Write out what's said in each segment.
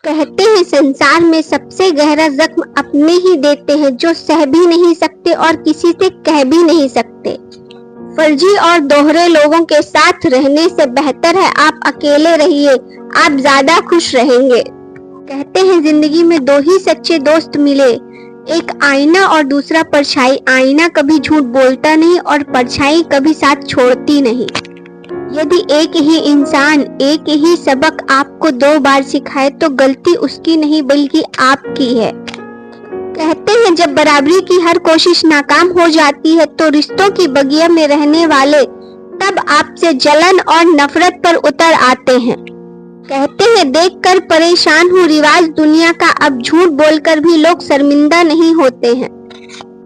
कहते हैं संसार में सबसे गहरा जख्म अपने ही देते हैं जो सह भी नहीं सकते और किसी से कह भी नहीं सकते। फर्जी और दोहरे लोगों के साथ रहने से बेहतर है आप अकेले रहिए, आप ज्यादा खुश रहेंगे। कहते हैं जिंदगी में दो ही सच्चे दोस्त मिले, एक आईना और दूसरा परछाई। आईना कभी झूठ बोलता नहीं और परछाई कभी साथ छोड़ती नहीं। यदि एक ही इंसान एक ही सबक आपको 2 बार सिखाए तो गलती उसकी नहीं बल्कि आपकी है। कहते हैं जब बराबरी की हर कोशिश नाकाम हो जाती है तो रिश्तों की बगिया में रहने वाले तब आपसे जलन और नफरत पर उतर आते हैं। कहते हैं देखकर परेशान हूँ रिवाज दुनिया का, अब झूठ बोलकर भी लोग शर्मिंदा नहीं होते हैं।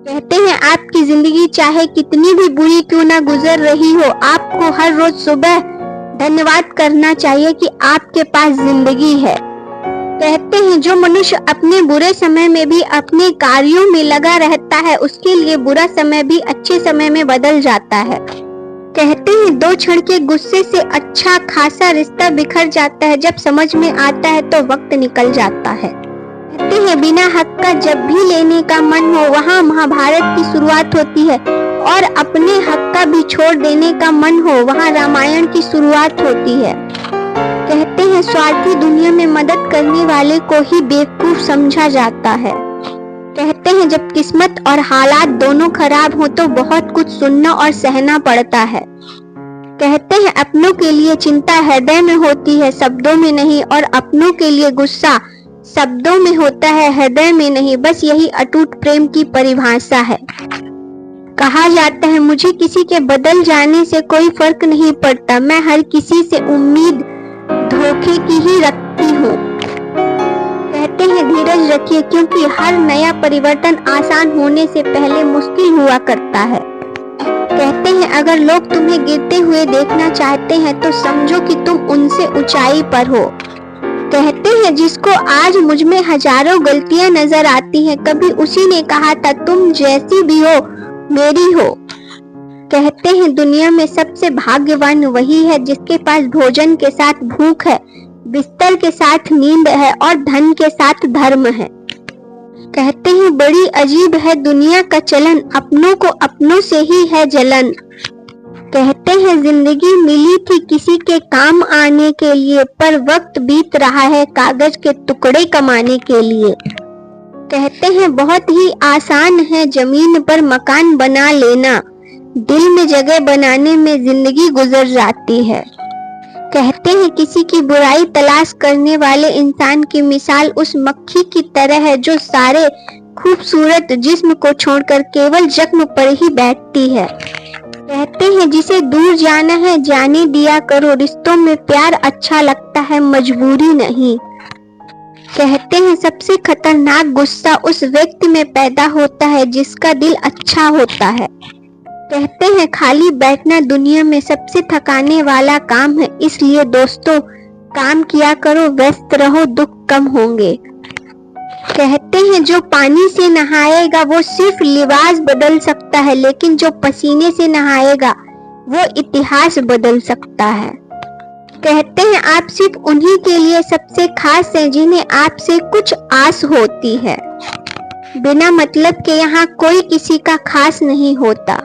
कहते हैं आपकी जिंदगी चाहे कितनी भी बुरी क्यों ना गुजर रही हो, आपको हर रोज सुबह धन्यवाद करना चाहिए कि आपके पास जिंदगी है। कहते हैं जो मनुष्य अपने बुरे समय में भी अपने कार्यों में लगा रहता है उसके लिए बुरा समय भी अच्छे समय में बदल जाता है। कहते हैं 2 क्षण के गुस्से से अच्छा खासा रिश्ता बिखर जाता है, जब समझ में आता है तो वक्त निकल जाता है। कहते हैं बिना हक का जब भी लेने का मन हो वहाँ महाभारत की शुरुआत होती है और अपने हक का भी छोड़ देने का मन हो वहाँ रामायण की शुरुआत होती है। कहते हैं स्वार्थी दुनिया में मदद करने वाले को ही बेवकूफ समझा जाता है। कहते हैं जब किस्मत और हालात दोनों खराब हो तो बहुत कुछ सुनना और सहना पड़ता है। कहते हैं अपनों के लिए चिंता हृदय में होती है शब्दों में नहीं, और अपनों के लिए गुस्सा शब्दों में होता है हृदय में नहीं। बस यही अटूट प्रेम की परिभाषा है। कहा जाता है मुझे किसी के बदल जाने से कोई फर्क नहीं पड़ता, मैं हर किसी से उम्मीद धोखे की ही रखती हूँ। कहते हैं धीरज रखिए क्योंकि हर नया परिवर्तन आसान होने से पहले मुश्किल हुआ करता है। कहते हैं अगर लोग तुम्हें गिरते हुए देखना चाहते हैं तो समझो कि तुम उनसे ऊंचाई पर हो। कहते हैं जिसको आज मुझ में हजारों गलतियां नजर आती हैं कभी उसी ने कहा था तुम जैसी भी हो मेरी हो। कहते हैं दुनिया में सबसे भाग्यवान वही है जिसके पास भोजन के साथ भूख है, बिस्तर के साथ नींद है और धन के साथ धर्म है। कहते हैं बड़ी अजीब है दुनिया का चलन, अपनों को अपनों से ही है जलन। कहते हैं जिंदगी मिली थी किसी के काम आने के लिए, पर वक्त बीत रहा है कागज के टुकड़े कमाने के लिए। कहते हैं बहुत ही आसान है जमीन पर मकान बना लेना, दिल में जगह बनाने में जिंदगी गुजर जाती है। कहते हैं किसी की बुराई तलाश करने वाले इंसान की मिसाल उस मक्खी की तरह है जो सारे खूबसूरत जिस्म को छोड़कर केवल जख्म पर ही बैठती है। कहते हैं जिसे दूर जाना है जाने दिया करो, रिश्तों में प्यार अच्छा लगता है मजबूरी नहीं। कहते हैं सबसे खतरनाक गुस्सा उस व्यक्ति में पैदा होता है जिसका दिल अच्छा होता है। कहते हैं खाली बैठना दुनिया में सबसे थकाने वाला काम है, इसलिए दोस्तों काम किया करो, व्यस्त रहो, दुख कम होंगे। कहते हैं जो पानी से नहाएगा वो सिर्फ लिबास बदल सकता है, लेकिन जो पसीने से नहाएगा वो इतिहास बदल सकता है। कहते हैं आप सिर्फ उन्हीं के लिए सबसे खास हैं जिन्हें आपसे कुछ आस होती है। बिना मतलब के यहाँ कोई किसी का खास नहीं होता।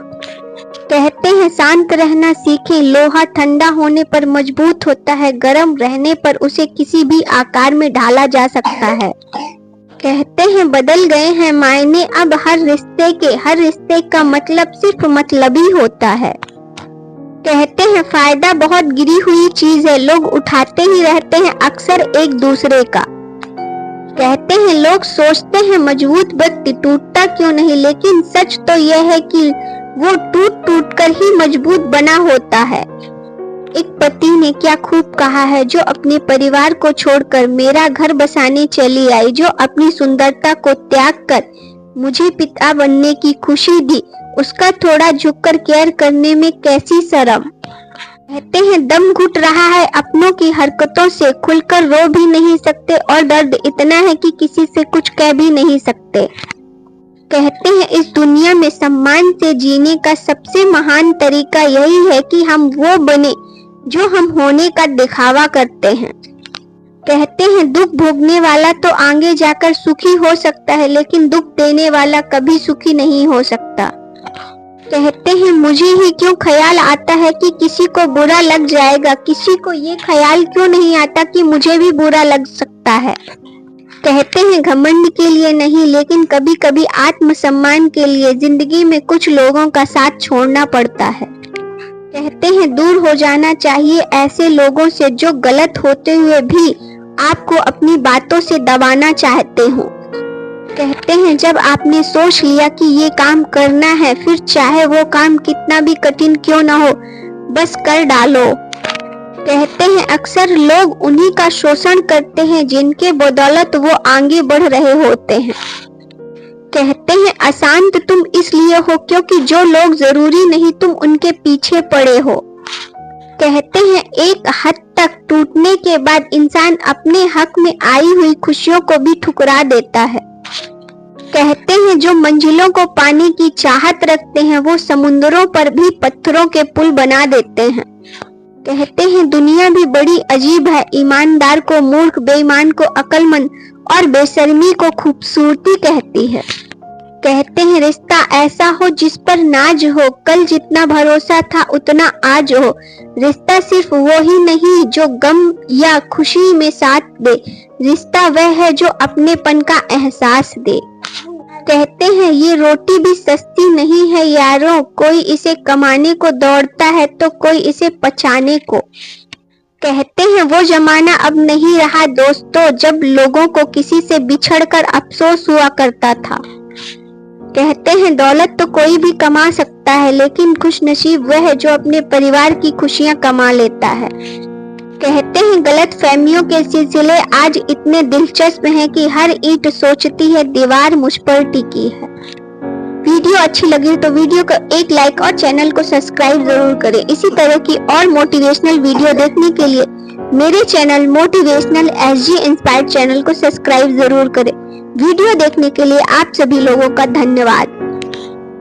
कहते हैं शांत रहना सीखें, लोहा ठंडा होने पर मजबूत होता है, गर्म रहने पर उसे किसी भी आकार में ढाला जा सकता है। कहते हैं बदल गए हैं मायने अब हर रिश्ते का मतलब सिर्फ मतलबी होता है। कहते हैं फायदा बहुत गिरी हुई चीज है, लोग उठाते ही रहते हैं अक्सर एक दूसरे का। कहते हैं लोग सोचते हैं मजबूत व्यक्ति टूटता क्यों नहीं, लेकिन सच तो यह है कि वो टूट टूट कर ही मजबूत बना होता है। एक पति ने क्या खूब कहा है, जो अपने परिवार को छोड़कर मेरा घर बसाने चली आई, जो अपनी सुंदरता को त्याग कर मुझे पिता बनने की खुशी दी, उसका थोड़ा झुककर केयर करने में कैसी शर्म। कहते हैं दम घुट रहा है अपनों की हरकतों से, खुलकर रो भी नहीं सकते और दर्द इतना है कि किसी से कुछ कह भी नहीं सकते। कहते हैं इस दुनिया में सम्मान से जीने का सबसे महान तरीका यही है कि हम वो बने जो हम होने का दिखावा करते हैं। कहते हैं दुख भोगने वाला तो आगे जाकर सुखी हो सकता है, लेकिन दुख देने वाला कभी सुखी नहीं हो सकता। कहते हैं मुझे ही क्यों ख्याल आता है कि किसी को बुरा लग जाएगा, किसी को ये ख्याल क्यों नहीं आता कि मुझे भी बुरा लग सकता है। कहते हैं घमंड के लिए नहीं, लेकिन कभी कभी आत्मसम्मान के लिए जिंदगी में कुछ लोगों का साथ छोड़ना पड़ता है। कहते हैं दूर हो जाना चाहिए ऐसे लोगों से जो गलत होते हुए भी आपको अपनी बातों से दबाना चाहते हो। कहते हैं जब आपने सोच लिया कि ये काम करना है, फिर चाहे वो काम कितना भी कठिन क्यों ना हो, बस कर डालो। कहते हैं अक्सर लोग उन्हीं का शोषण करते हैं जिनके बदौलत वो आगे बढ़ रहे होते हैं। कहते हैं अशांत तुम इसलिए हो क्योंकि जो लोग जरूरी नहीं तुम उनके पीछे पड़े हो। कहते हैं एक हद तक टूटने के बाद इंसान अपने हक में आई हुई खुशियों को भी ठुकरा देता है। कहते हैं जो मंजिलों को पाने की चाहत रखते हैं वो समुद्रों पर भी पत्थरों के पुल बना देते हैं। कहते हैं दुनिया भी बड़ी अजीब है, ईमानदार को मूर्ख, बेईमान को अक्लमंद और बेशर्मी को खूबसूरती कहती है। कहते हैं रिश्ता ऐसा हो जिस पर नाज हो, कल जितना भरोसा था उतना आज हो। रिश्ता सिर्फ वो ही नहीं जो गम या खुशी में साथ दे, रिश्ता वह है जो अपनेपन का एहसास दे। कहते हैं ये रोटी भी सस्ती नहीं है यारों, कोई इसे कमाने को दौड़ता है तो कोई इसे पचाने को। कहते हैं वो जमाना अब नहीं रहा दोस्तों जब लोगों को किसी से बिछड़कर अफसोस हुआ करता था। कहते हैं दौलत तो कोई भी कमा सकता है, लेकिन खुशनसीब वह है जो अपने परिवार की खुशियां कमा लेता है। कहते हैं गलत फहमियों के सिलसिले आज इतने दिलचस्प हैं कि हर ईंट सोचती है दीवार मुझ पर टिकी है। वीडियो अच्छी लगी तो वीडियो को एक लाइक और चैनल को सब्सक्राइब जरूर करें। इसी तरह की और मोटिवेशनल वीडियो देखने के लिए मेरे channel motivational SG inspired channel को सब्सक्राइब जरूर करें। वीडियो देखने के लिए आप सभी लोगों का धन्यवाद।